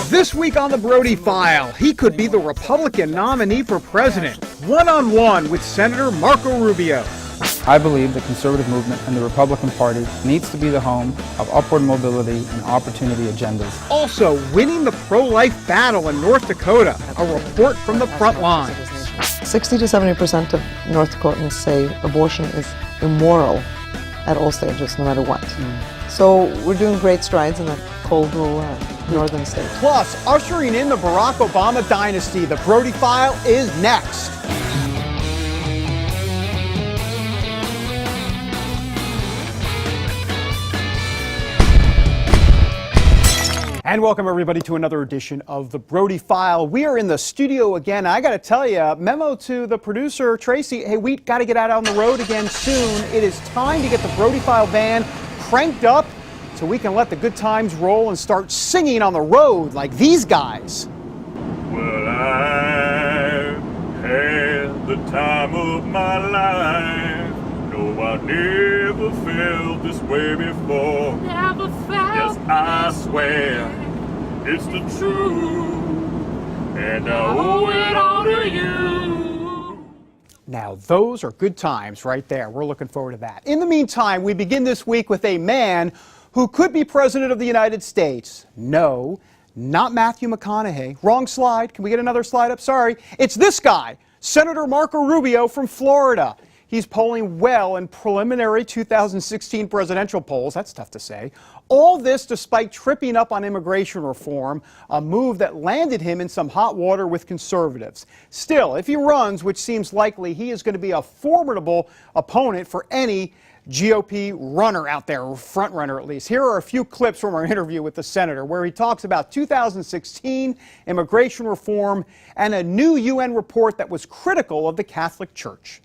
This week on the Brody File, he could be the Republican nominee for president, one-on-one with Senator Marco Rubio. I believe the conservative movement and the Republican Party needs to be the home of upward mobility and opportunity agendas. Also, winning the pro-life battle in North Dakota, a report from the front lines. 60 to 70% of North Dakotans say abortion is immoral at all stages, no matter what. So we're doing great strides in that cold, rural northern state. Plus, ushering in the Barack Obama dynasty, the Brody File is next. And welcome everybody to another edition of the Brody File. We are in the studio again. I got to tell you, memo to the producer, Tracy, hey, we got to get out on the road again soon. It is time to get the Brody File band cranked up so we can let the good times roll and start singing on the road like these guys. Well, I had the time of my life. No, I never felt this way before. Never felt. Yes, I swear it's the truth, and I owe it all to you. Now, those are good times right there. We're looking forward to that. In the meantime, we begin this week with a man who could be president of the United States. No, not Matthew McConaughey. Wrong slide. Can we get another slide up? Sorry. It's this guy, Senator Marco Rubio from Florida. He's polling well in preliminary 2016 presidential polls. That's tough to say. All this despite tripping up on immigration reform, a move that landed him in some hot water with conservatives. Still, if he runs, which seems likely, he is going to be a formidable opponent for any GOP runner out there, or front runner at least. Here are a few clips from our interview with the senator where he talks about 2016 immigration reform and a new UN report that was critical of the Catholic Church.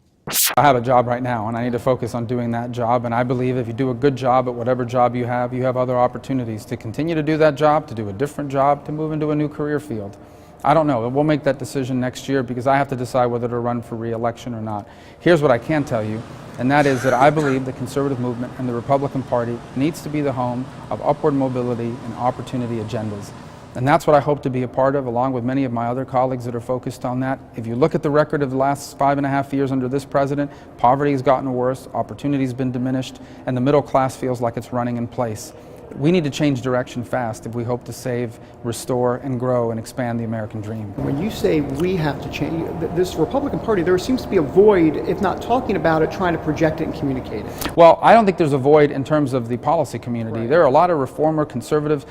I have a job right now, and I need to focus on doing that job, and I believe if you do a good job at whatever job you have other opportunities to continue to do that job, to do a different job, to move into a new career field. I don't know. We'll make that decision next year because I have to decide whether to run for re-election or not. Here's what I can tell you, and that is that I believe the conservative movement and the Republican Party needs to be the home of upward mobility and opportunity agendas. And that's what I hope to be a part of, along with many of my other colleagues that are focused on that. If you look at the record of the last 5.5 years under this president, poverty has gotten worse, opportunity has been diminished, and the middle class feels like it's running in place. We need to change direction fast if we hope to save, restore, and grow and expand the American dream. When you say we have to change, this Republican Party, there seems to be a void, if not talking about it, trying to project it and communicate it. Well, I don't think there's a void in terms of the policy community. Right. There are a lot of reformer conservatives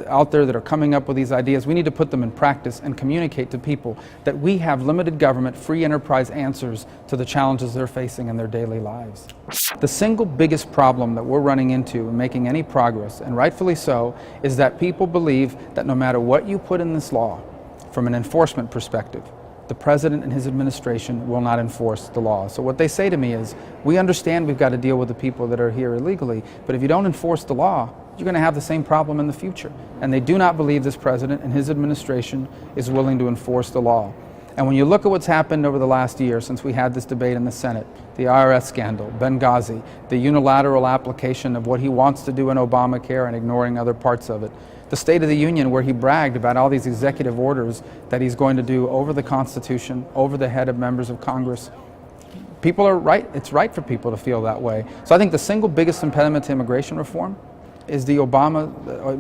out there that are coming up with these ideas. We need to put them in practice and communicate to people that we have limited government, free enterprise answers to the challenges they're facing in their daily lives. The single biggest problem that we're running into in making any progress, and rightfully so, is that people believe that no matter what you put in this law, from an enforcement perspective, the president and his administration will not enforce the law. So what they say to me is, we understand we've got to deal with the people that are here illegally, but if you don't enforce the law, you're going to have the same problem in the future. And they do not believe this president and his administration is willing to enforce the law. And when you look at what's happened over the last year since we had this debate in the Senate, the IRS scandal, Benghazi, the unilateral application of what he wants to do in Obamacare and ignoring other parts of it, the State of the Union where he bragged about all these executive orders that he's going to do over the Constitution, over the head of members of Congress. People are right, it's right for people to feel that way. So I think the single biggest impediment to immigration reform is the Obama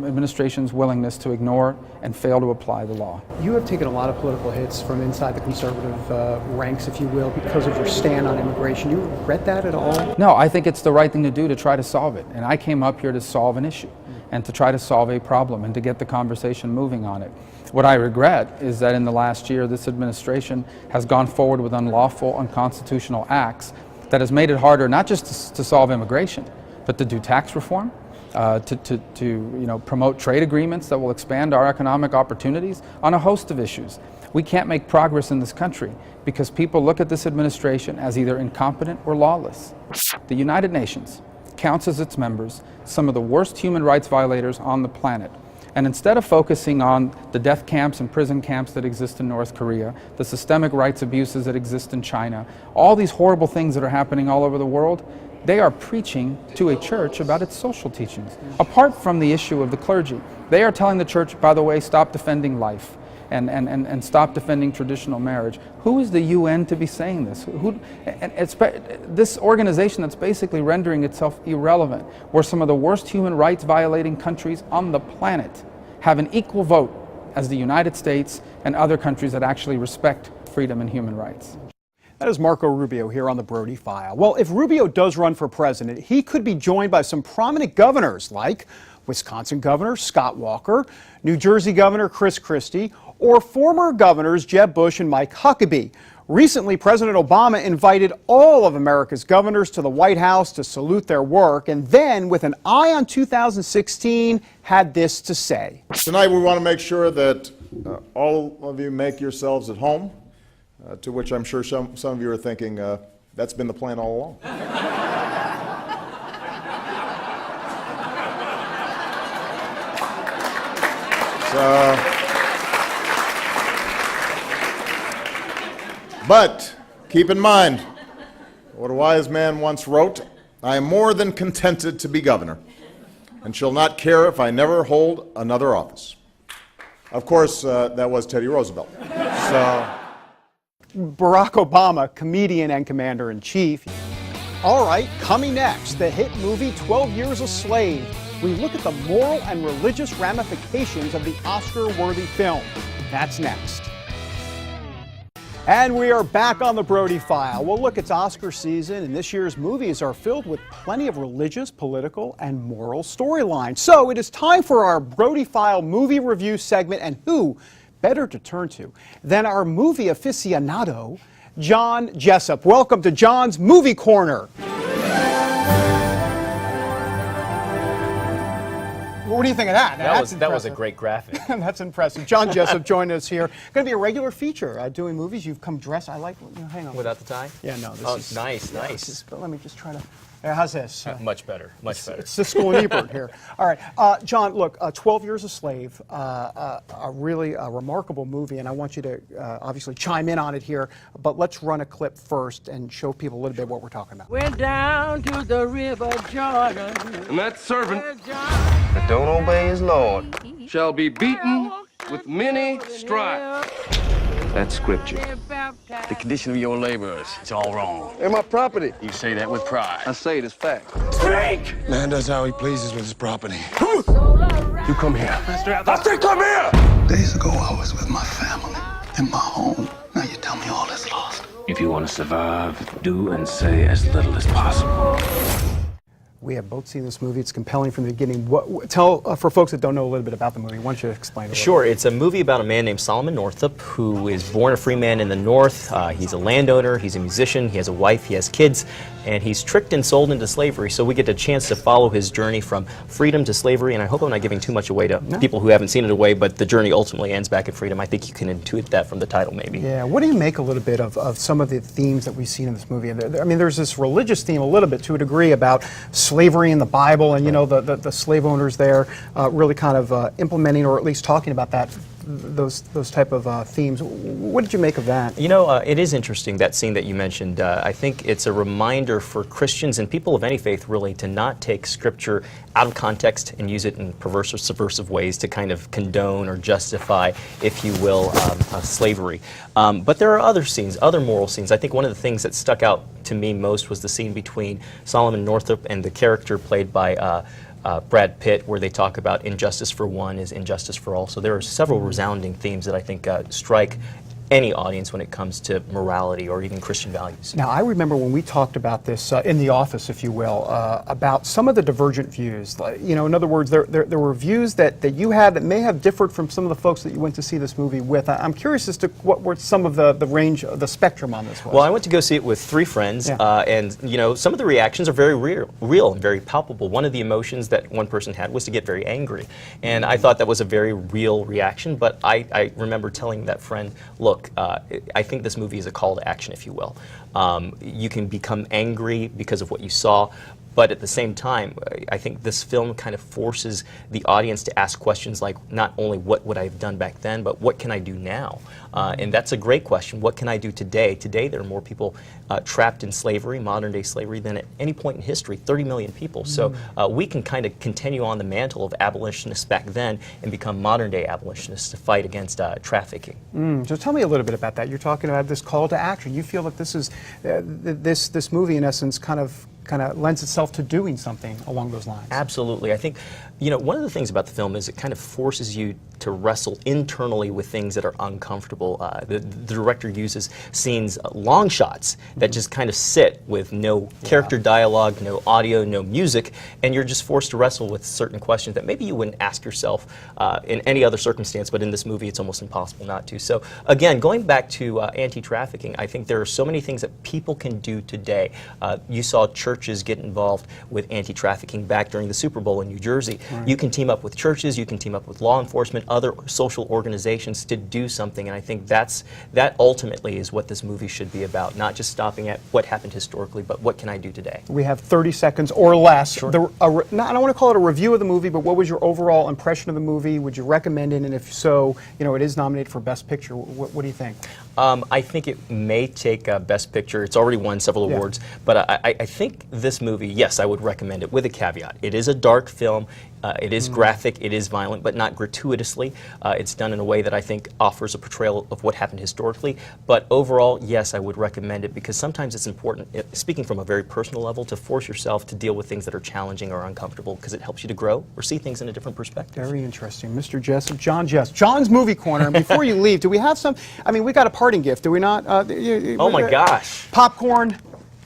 administration's willingness to ignore and fail to apply the law. You have taken a lot of political hits from inside the conservative ranks, if you will, because of your stand on immigration. Do you regret that at all? No, I think it's the right thing to do to try to solve it. And I came up here to solve an issue and to try to solve a problem and to get the conversation moving on it. What I regret is that in the last year, this administration has gone forward with unlawful, unconstitutional acts that has made it harder not just to solve immigration, but to do tax reform, to promote trade agreements that will expand our economic opportunities on a host of issues. We can't make progress in this country because people look at this administration as either incompetent or lawless. The United Nations counts as its members some of the worst human rights violators on the planet. And instead of focusing on the death camps and prison camps that exist in North Korea, the systemic rights abuses that exist in China, all these horrible things that are happening all over the world, they are preaching to a church about its social teachings. Apart from the issue of the clergy, they are telling the church, by the way, stop defending life and stop defending traditional marriage. Who is the UN to be saying this? This organization that's basically rendering itself irrelevant, where some of the worst human rights violating countries on the planet have an equal vote as the United States and other countries that actually respect freedom and human rights. That is Marco Rubio here on the Brody File. Well, if Rubio does run for president, he could be joined by some prominent governors like Wisconsin Governor Scott Walker, New Jersey Governor Chris Christie, or former governors Jeb Bush and Mike Huckabee. Recently, President Obama invited all of America's governors to the White House to salute their work, and then, with an eye on 2016, had this to say. Tonight we want to make sure that all of you make yourselves at home, to which I'm sure some of you are thinking, that's been the plan all along. But keep in mind what a wise man once wrote, I am more than contented to be governor, and shall not care if I never hold another office. Of course, that was Teddy Roosevelt. Barack Obama, comedian and commander-in-chief. All right, coming next, the hit movie 12 Years a Slave. We look at the moral and religious ramifications of the Oscar-worthy film. That's next. And we are back on the Brody File. Well, look, it's Oscar season, and this year's movies are filled with plenty of religious, political, and moral storylines. So it is time for our Brody File movie review segment, and who better to turn to than our movie aficionado, John Jessup. Welcome to John's Movie Corner. What do you think of that? That was a great graphic. That's impressive. John Jessup joined us here. Going to be a regular feature doing movies. You've come dressed. I like. Hang on. Without the tie? Yeah, no. This is nice. But let me just try to. How's this? Much better. It's Siskel and Ebert here. All right, John. Look, 12 Years a Slave, a really remarkable movie, and I want you to obviously chime in on it here. But let's run a clip first and show people a little bit what we're talking about. Went down to the river Jordan. And that servant that don't obey his Lord shall be beaten with many stripes. That's scripture. The condition of your laborers, it's all wrong. They're my property. You say that with pride. I say it as fact. Drink! Man does how he pleases with his property. You come here. I say come here! Days ago, I was with my family in my home. Now you tell me all is lost. If you want to survive, do and say as little as possible. We have both seen this movie. It's compelling from the beginning. Tell, for folks that don't know a little bit about the movie, why don't you explain it? Sure. It's a movie about a man named Solomon Northup who is born a free man in the North. He's a landowner, he's a musician, he has a wife, he has kids, and he's tricked and sold into slavery. So we get a chance to follow his journey from freedom to slavery, and I hope I'm not giving too much away to people who haven't seen it away, but the journey ultimately ends back in freedom. I think you can intuit that from the title, maybe. Yeah. What do you make a little bit of some of the themes that we've seen in this movie? I mean, there's this religious theme a little bit to a degree about slavery in the Bible, and you know the slave owners there really kind of implementing or at least talking about those type of themes. What did you make of that? You know, it is interesting, that scene that you mentioned. I think it's a reminder for Christians and people of any faith really to not take Scripture out of context and use it in perverse or subversive ways to kind of condone or justify, if you will, slavery. But there are other scenes, other moral scenes. I think one of the things that stuck out to me most was the scene between Solomon Northup and the character played by Brad Pitt, where they talk about injustice for one is injustice for all. So there are several resounding themes that I think strike any audience when it comes to morality or even Christian values. Now, I remember when we talked about this in the office, if you will, about some of the divergent views. You know, in other words, there were views that you had that may have differed from some of the folks that you went to see this movie with. I'm curious as to what were some of the range, the spectrum on this was. Well, I went to go see it with 3 friends, and you know, some of the reactions are very real and very palpable. One of the emotions that one person had was to get very angry, and I thought that was a very real reaction. But I remember telling that friend, look, I think this movie is a call to action, if you will. You can become angry because of what you saw, But at the same time, I think this film kind of forces the audience to ask questions like not only what would I have done back then, but what can I do now? And that's a great question. What can I do today? Today there are more people trapped in slavery, modern day slavery, than at any point in history, 30 million people. So we can kind of continue on the mantle of abolitionists back then and become modern day abolitionists to fight against trafficking. So tell me a little bit about that. You're talking about this call to action. You feel that this is this movie in essence kind of lends itself to doing something along those lines. Absolutely. I think, you know, one of the things about the film is it kind of forces you to wrestle internally with things that are uncomfortable. The director uses scenes, long shots, that just kind of sit with no character dialogue, no audio, no music, and you're just forced to wrestle with certain questions that maybe you wouldn't ask yourself in any other circumstance, but in this movie it's almost impossible not to. So again, going back to anti-trafficking, I think there are so many things that people can do today. You saw churches get involved with anti-trafficking back during the Super Bowl in New Jersey. Right. You can team up with churches, you can team up with law enforcement, other social organizations to do something, and I think that ultimately is what this movie should be about, not just stopping at what happened historically, but what can I do today? We have 30 seconds or less. Sure. I don't want to call it a review of the movie, but what was your overall impression of the movie? Would you recommend it? And if so, you know, it is nominated for Best Picture. What do you think? I think it may take Best Picture. It's already won several awards, but I think this movie, yes, I would recommend it with a caveat. It is a dark film. It is graphic, it is violent, but not gratuitously. It's done in a way that I think offers a portrayal of what happened historically. But overall, yes, I would recommend it because sometimes it's important, speaking from a very personal level, to force yourself to deal with things that are challenging or uncomfortable because it helps you to grow or see things in a different perspective. Very interesting. Mr. Jessup, John's Movie Corner. Before you leave, do we have some, I mean, we got a parting gift, do we not? Oh my gosh. Popcorn.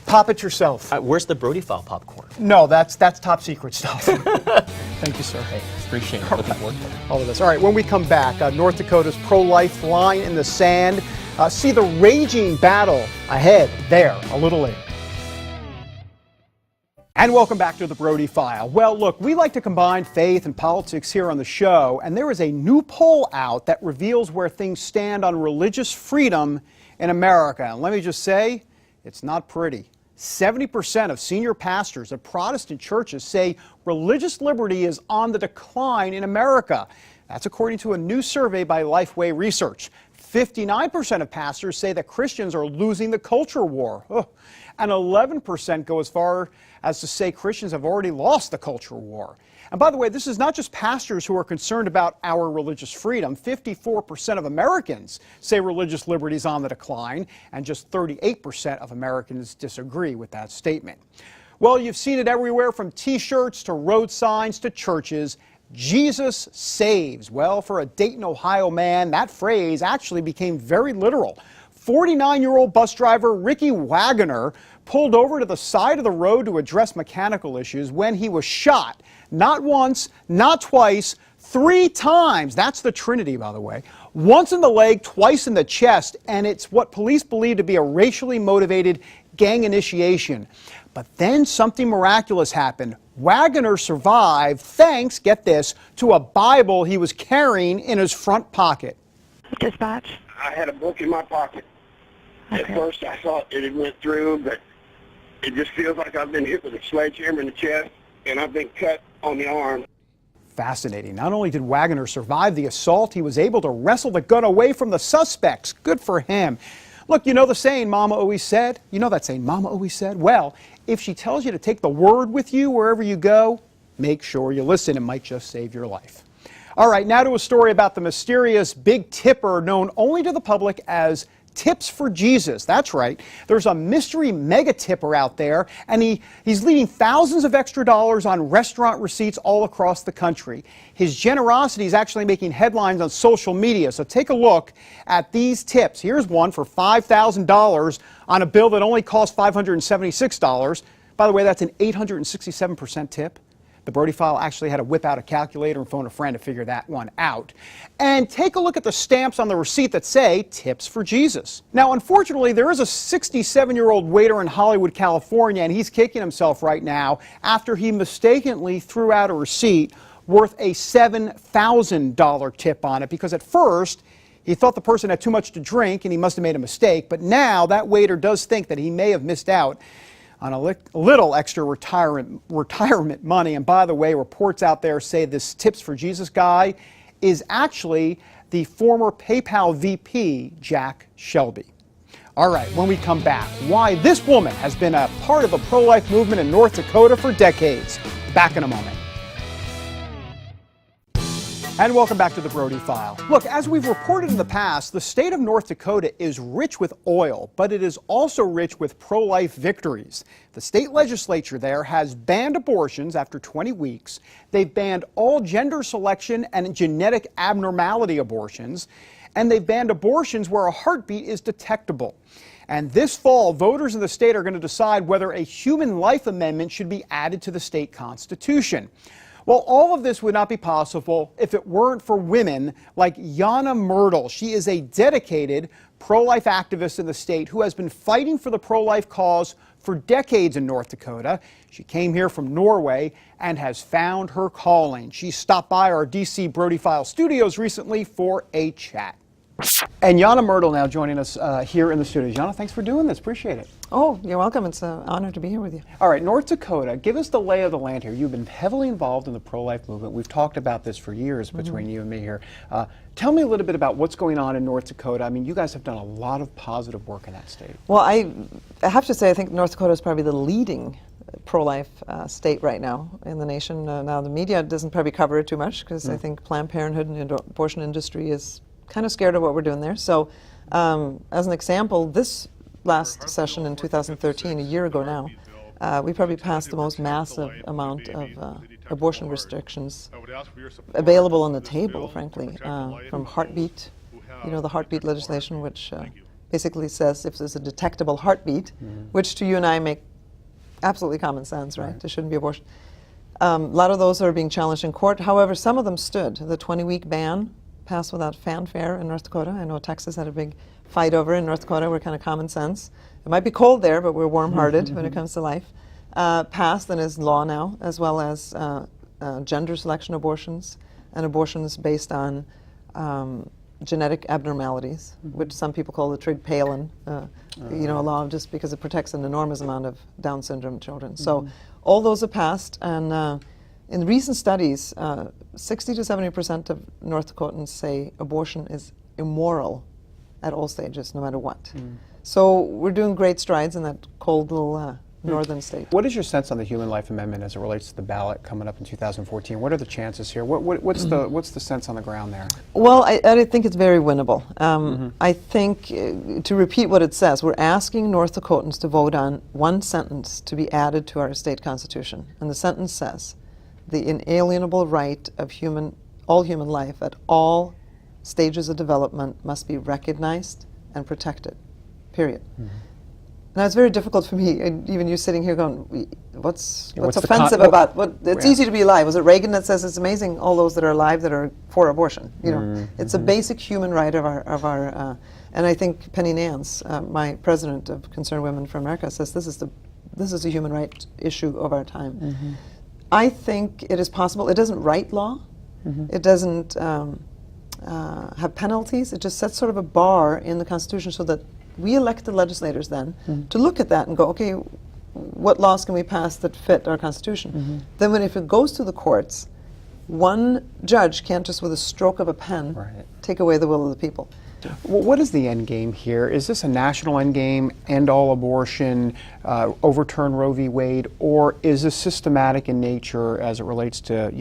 Pop it yourself. Where's the Brody File popcorn? No, that's top secret stuff. Thank you, sir. Hey, appreciate it. Looking forward to it. All of this. All right, when we come back, North Dakota's pro-life line in the sand. See the raging battle ahead there a little later. And welcome back to the Brody File. Well, look, we like to combine faith and politics here on the show, and there is a new poll out that reveals where things stand on religious freedom in America. And let me just say, it's not pretty. 70% of senior pastors at Protestant churches say religious liberty is on the decline in America. That's according to a new survey by Lifeway Research. 59% of pastors say that Christians are losing the culture war. And 11% go as far as to say Christians have already lost the culture war. And by the way, this is not just pastors who are concerned about our religious freedom. 54% of Americans say religious liberty is on the decline, and just 38% of Americans disagree with that statement. Well, you've seen it everywhere, from T-shirts to road signs to churches. Jesus saves. Well, for a Dayton, Ohio man, that phrase actually became very literal. 49-year-old bus driver Ricky Wagoner pulled over to the side of the road to address mechanical issues when he was shot. Not once, not twice, 3 times. That's the Trinity, by the way. Once in the leg, twice in the chest, and it's what police believe to be a racially motivated gang initiation. But then something miraculous happened. Wagoner survived thanks, get this, to a Bible he was carrying in his front pocket. Dispatch? I had a book in my pocket. Okay. At first I thought it had went through, but it just feels like I've been hit with a sledgehammer in the chest, and I've been cut on the arm. Fascinating. Not only did Wagoner survive the assault, he was able to wrestle the gun away from the suspects. Good for him. Look, you know the saying, Mama always said? You know that saying, Mama always said? Well, if she tells you to take the word with you wherever you go, make sure you listen. It might just save your life. All right, now to a story about the mysterious Big Tipper known only to the public as Tips for Jesus. That's right. There's a mystery mega tipper out there, and he's leaving thousands of extra dollars on restaurant receipts all across the country. His generosity is actually making headlines on social media, so take a look at these tips. Here's one for $5,000 on a bill that only cost $576. By the way, that's an 867% tip. The Brody File actually had to whip out a calculator and phone a friend to figure that one out. And take a look at the stamps on the receipt that say, Tips for Jesus. Now, unfortunately, there is a 67-year-old waiter in Hollywood, California, and he's kicking himself right now after he mistakenly threw out a receipt worth a $7,000 tip on it, because at first, he thought the person had too much to drink and he must have made a mistake, but now that waiter does think that he may have missed out on a little extra retirement money. And by the way, reports out there say this Tips for Jesus guy is actually the former PayPal VP, Jack Shelby. All right, when we come back, why this woman has been a part of the pro-life movement in North Dakota for decades. Back in a moment. And welcome back to the Brody File. Look, as we've reported in the past, the state of North Dakota is rich with oil, but it is also rich with pro-life victories. The state legislature there has banned abortions after 20 weeks. They've banned all gender selection and genetic abnormality abortions. And they've banned abortions where a heartbeat is detectable. And this fall, voters in the state are going to decide whether a human life amendment should be added to the state constitution. Well, all of this would not be possible if it weren't for women like Jana Myrtle. She is a dedicated pro-life activist in the state who has been fighting for the pro-life cause for decades in North Dakota. She came here from Norway and has found her calling. She stopped by our DC Brody File studios recently for a chat. And Jana Myrtle now joining us here in the studio. Jana, thanks for doing this. Appreciate it. Oh, you're welcome. It's an honor to be here with you. All right, North Dakota, give us the lay of the land here. You've been heavily involved in the pro-life movement. We've talked about this for years between you and me here. Tell me a little bit about what's going on in North Dakota. I mean, you guys have done a lot of positive work in that state. Well, I have to say, I think North Dakota is probably the leading pro-life state right now in the nation. Now, the media doesn't probably cover it too much because I think Planned Parenthood and the abortion industry is kind of scared of what we're doing there. So, as an example, this last session in 2013, a year ago now, we probably passed the most massive amount of abortion restrictions available on the table, frankly, from heartbeat, the heartbeat legislation, which basically says if there's a detectable heartbeat, which to you and I make absolutely common sense, right? There shouldn't be abortion. A lot of those are being challenged in court. However, some of them stood. The 20-week ban passed without fanfare in North Dakota. I know Texas had a big fight over it. In North Dakota, we're kind of common sense. It might be cold there, but we're warm-hearted when it comes to life. Passed and is law now, as well as gender selection abortions and abortions based on genetic abnormalities, which some people call the Trigg-Palin, law, just because it protects an enormous amount of Down syndrome children. So all those have passed, and in recent studies, 60 to 70% of North Dakotans say abortion is immoral at all stages, no matter what. So we're doing great strides in that cold little northern state. What is your sense on the Human Life Amendment as it relates to the ballot coming up in 2014? What are the chances here? What's the sense on the ground there? Well, I think it's very winnable. I think, to repeat what it says, we're asking North Dakotans to vote on one sentence to be added to our state constitution. And the sentence says, the inalienable right of all human life at all stages of development must be recognized and protected, period. Now, it's very difficult for me, and even you sitting here going, what's offensive about what? It's easy to be alive. Was it Reagan that says it's amazing all those that are alive that are for abortion? It's a basic human right of our and I think Penny Nance, my president of Concerned Women for America, says this is a human rights issue of our time. I think it is possible. It doesn't write law. It doesn't have penalties. It just sets sort of a bar in the Constitution so that we elected legislators then to look at that and go, okay, what laws can we pass that fit our Constitution? Then if it goes to the courts, one judge can't just with a stroke of a pen take away the will of the people. Well, what is the end game here? Is this a national end game, end all abortion, overturn Roe v. Wade, or is this systematic in nature as it relates to,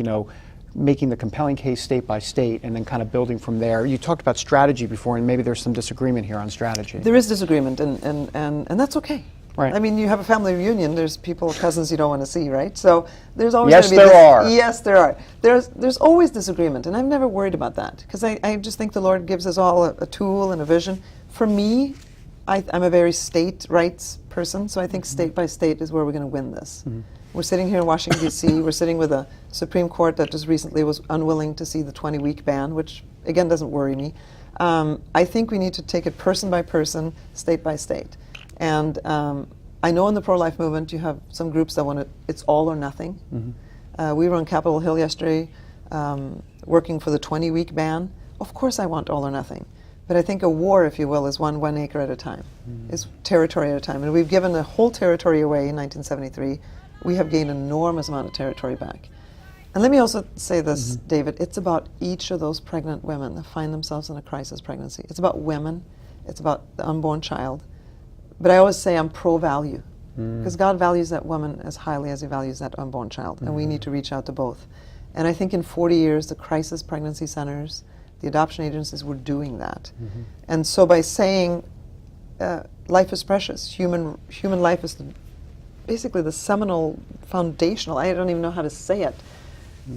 making the compelling case state by state and then kind of building from there? You talked about strategy before, and maybe there's some disagreement here on strategy. There is disagreement, and that's okay. Right. I mean, you have a family reunion. There's people, cousins you don't want to see, right? So there's always Yes, going to be there are. Yes, there are. There's always disagreement, and I've never worried about that because I just think the Lord gives us all a tool and a vision. For me, I'm a very state rights person, so I think state by state is where we're going to win this. We're sitting here in Washington, D.C. We're sitting with a Supreme Court that just recently was unwilling to see the 20-week ban, which, again, doesn't worry me. I think we need to take it person by person, state by state. And I know in the pro-life movement you have some groups that want it's all or nothing. We were on Capitol Hill yesterday working for the 20-week ban. Of course I want all or nothing. But I think a war, if you will, is one acre at a time, is territory at a time. And we've given the whole territory away in 1973. We have gained an enormous amount of territory back. And let me also say this, David, it's about each of those pregnant women that find themselves in a crisis pregnancy. It's about women, it's about the unborn child. But I always say I'm pro-value, because God values that woman as highly as he values that unborn child, and we need to reach out to both. And I think in 40 years, the crisis pregnancy centers, the adoption agencies were doing that. And so by saying life is precious, human life is basically the seminal, foundational, I don't even know how to say it,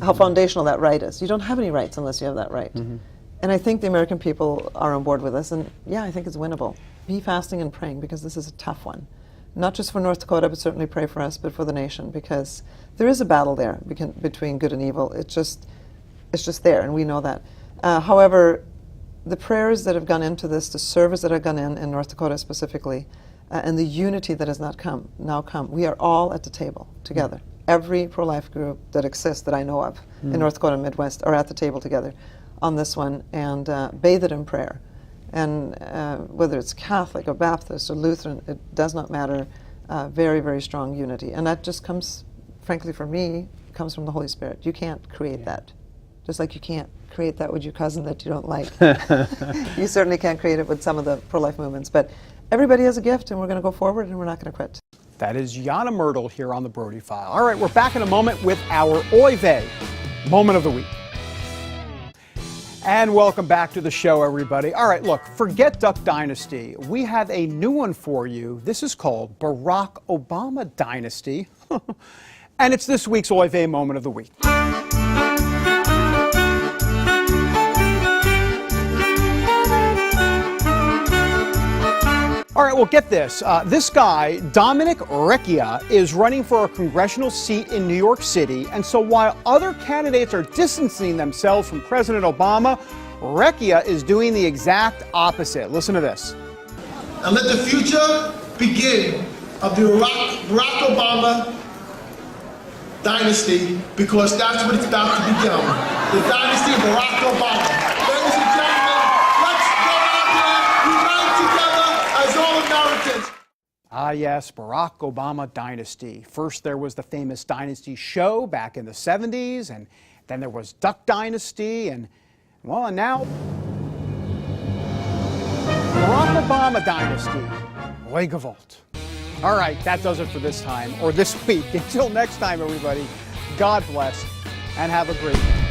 how foundational that right is. You don't have any rights unless you have that right. And I think the American people are on board with us, and yeah, I think it's winnable. Be fasting and praying, because this is a tough one. Not just for North Dakota, but certainly pray for us, but for the nation, because there is a battle there between good and evil. It's just there, and we know that. However, the prayers that have gone into this, the service that have gone in North Dakota specifically, and the unity that has now come, we are all at the table together. Every pro-life group that exists that I know of in North Dakota and Midwest are at the table together on this one, and bathe it in prayer. And whether it's Catholic or Baptist or Lutheran, it does not matter. Very, very strong unity. And that just comes, frankly for me, comes from the Holy Spirit. You can't create that. Just like you can't create that with your cousin that you don't like. You certainly can't create it with some of the pro-life movements. But everybody has a gift, and we're going to go forward, and we're not going to quit. That is Jana Myrtle here on the Brody File. All right, we're back in a moment with our Oy Vey Moment of the Week. And welcome back to the show, everybody. All right, look, forget Duck Dynasty. We have a new one for you. This is called Barack Obama Dynasty. And it's this week's Oy Vey Moment of the Week. All right, well, get this. This guy, Dominic Recchia, is running for a congressional seat in New York City. And so while other candidates are distancing themselves from President Obama, Recchia is doing the exact opposite. Listen to this. And let the future begin of the Barack Obama dynasty, because that's what it's about to become. The dynasty of Barack Obama. Ladies and gentlemen, let's go out there, unite together as all Americans. Ah, yes, Barack Obama dynasty. First, there was the famous Dynasty show back in the 70s, and then there was Duck Dynasty, and, well, and now Barack Obama dynasty. Oy Gewalt. All right, that does it for this time, or this week. Until next time, everybody, God bless, and have a great day.